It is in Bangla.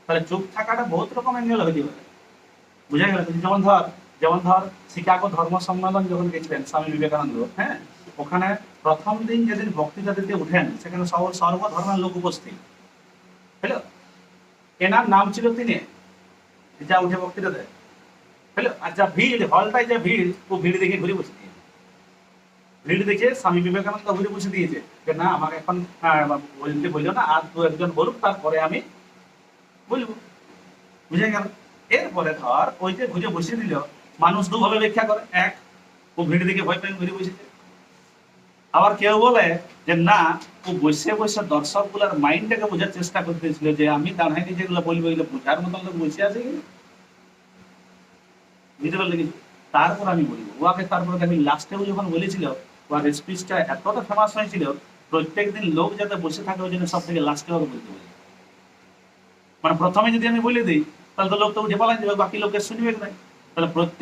তাহলে চুপ থাকাটা বহুত রকম অ্যাঙ্গেল হইতে পারে, বুঝা গেল? যেমন ধর শিকাগো ধর্ম সম্মেলন যখন গেছিলেন স্বামী বিবেকানন্দ, হ্যাঁ, ওখানে প্রথম দিন যেদিন বক্তৃতা দিতে উঠেন সেখানে সর্বধর্মের লোক উপস্থিত, হ্যালো, এনার নাম ছিল তিনি, যা উঠে বক্তৃতা দেয়, হ্যালো, আর যা ভিড়, হলটায় যা ভিড়, ও ভিড় দেখে ঘুরে বসে দিয়েছে। ভিড় দেখে স্বামী বিবেকানন্দ ঘুরে বসে দিয়েছে যে না, আমাকে এখন বলতে বললো না, আর দু একজন বলুক, তারপরে আমি বলবো, বুঝে গেল? এরপরে ধর ওই যে ঘুরে বসে দিল, মানুষ দুভাবে ব্যাখ্যা করে, এক, ও ভিড় দেখে ভয় পেয়ে ঘুরে বসেছে। আবার কেউ বলে যে না, ও বসে বসে দর্শক গুলার মাইন্ডটাকে বোঝার চেষ্টা করতেছিল যে আমি দাঁড়াইনি যেগুলো বলবো এগুলো বোঝার মতন লোক বসে আছে কি, বুঝতে পারলে কিছু? তারপর আমি বলবো ওকে। তারপরে আমি লাস্টে যখন বলেছিল, ওর স্পিচটা এতটা ফেমাস হয়েছিল, প্রত্যেকদিন লোক যাতে বসে থাকে ওই জন্য সব থেকে লাস্টে ওকে বলতে বলি। মানে প্রথমে যদি আমি বলে দিই তাহলে তো লোক তো উঠে পালান যাবে, বাকি লোকের শুনবে না। তাহলে প্রত্যেক